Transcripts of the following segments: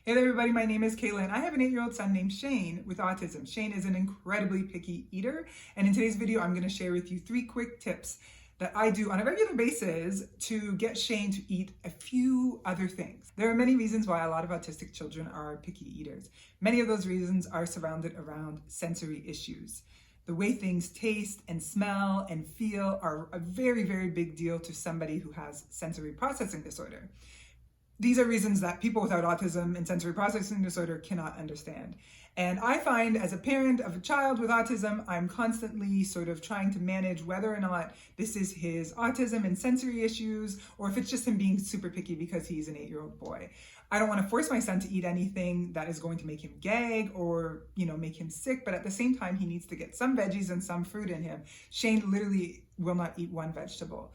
Hey there everybody, my name is Kayla and I have an 8-year-old son named Shane with autism. Shane is an incredibly picky eater, and in today's video I'm going to share with you 3 quick tips that I do on a regular basis to get Shane to eat a few other things. There are many reasons why a lot of autistic children are picky eaters. Many of those reasons are surrounded around sensory issues. The way things taste and smell and feel are a very, very big deal to somebody who has sensory processing disorder. These are reasons that people without autism and sensory processing disorder cannot understand. And I find as a parent of a child with autism, I'm constantly sort of trying to manage whether or not this is his autism and sensory issues, or if it's just him being super picky because he's an 8-year-old boy. I don't want to force my son to eat anything that is going to make him gag or, make him sick, but at the same time, he needs to get some veggies and some fruit in him. Shane literally will not eat one vegetable.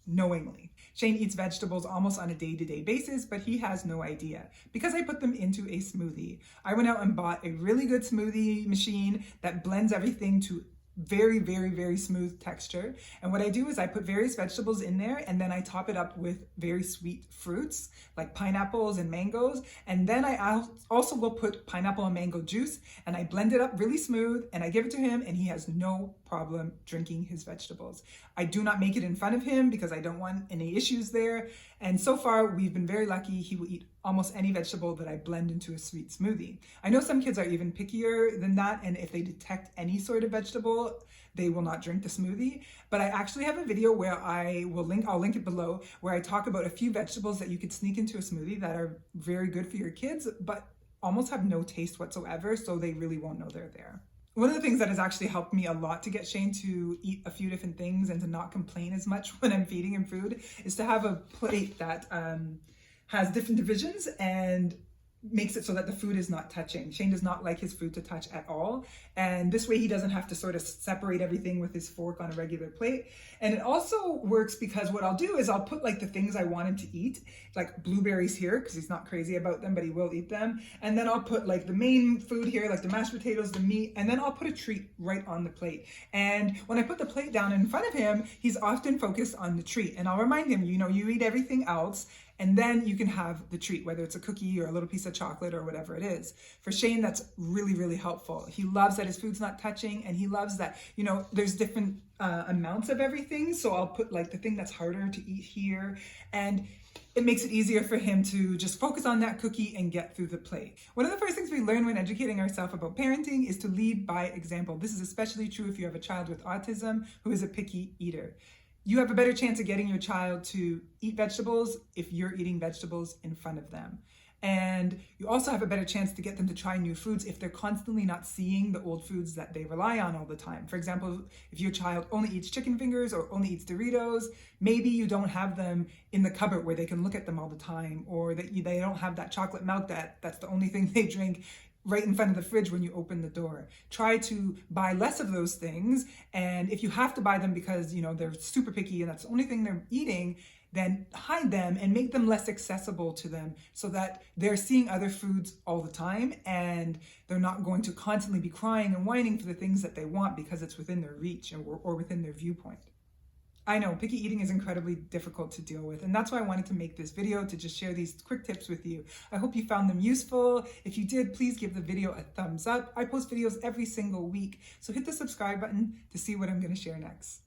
Knowingly. Shane eats vegetables almost on a day-to-day basis, but he has no idea because I put them into a smoothie. I went out and bought a really good smoothie machine that blends everything to very, very, very smooth texture. And what I do is I put various vegetables in there and then I top it up with very sweet fruits like pineapples and mangoes. And then I also will put pineapple and mango juice and I blend it up really smooth and I give it to him and he has no problem drinking his vegetables. I do not make it in front of him because I don't want any issues there. And so far we've been very lucky. He will eat almost any vegetable that I blend into a sweet smoothie. I know some kids are even pickier than that, and if they detect any sort of vegetable, they will not drink the smoothie. But I actually have a video where I'll link it below, where I talk about a few vegetables that you could sneak into a smoothie that are very good for your kids, but almost have no taste whatsoever, so they really won't know they're there. One of the things that has actually helped me a lot to get Shane to eat a few different things and to not complain as much when I'm feeding him food is to have a plate that has different divisions and makes it so that the food is not touching. Shane does not like his food to touch at all. And this way he doesn't have to sort of separate everything with his fork on a regular plate. And it also works because what I'll do is I'll put like the things I want him to eat, like blueberries here, because he's not crazy about them, but he will eat them. And then I'll put like the main food here, like the mashed potatoes, the meat, and then I'll put a treat right on the plate. And when I put the plate down in front of him, he's often focused on the treat. And I'll remind him, you eat everything else, and then you can have the treat, whether it's a cookie or a little piece of chocolate or whatever it is. For Shane, that's really, really helpful. He loves that his food's not touching, and he loves that, there's different amounts of everything. So I'll put like the thing that's harder to eat here, and it makes it easier for him to just focus on that cookie and get through the plate. One of the first things we learn when educating ourselves about parenting is to lead by example. This is especially true if you have a child with autism who is a picky eater. You have a better chance of getting your child to eat vegetables if you're eating vegetables in front of them. And you also have a better chance to get them to try new foods if they're constantly not seeing the old foods that they rely on all the time. For example, if your child only eats chicken fingers or only eats Doritos, maybe you don't have them in the cupboard where they can look at them all the time, or that they don't have that chocolate milk that's the only thing they drink right in front of the fridge when you open the door. Try to buy less of those things, and if you have to buy them because they're super picky and that's the only thing they're eating, then hide them and make them less accessible to them so that they're seeing other foods all the time and they're not going to constantly be crying and whining for the things that they want because it's within their reach or within their viewpoint. I know picky eating is incredibly difficult to deal with, and that's why I wanted to make this video to just share these quick tips with you. I hope you found them useful. If you did, please give the video a thumbs up. I post videos every single week, so hit the subscribe button to see what I'm going to share next.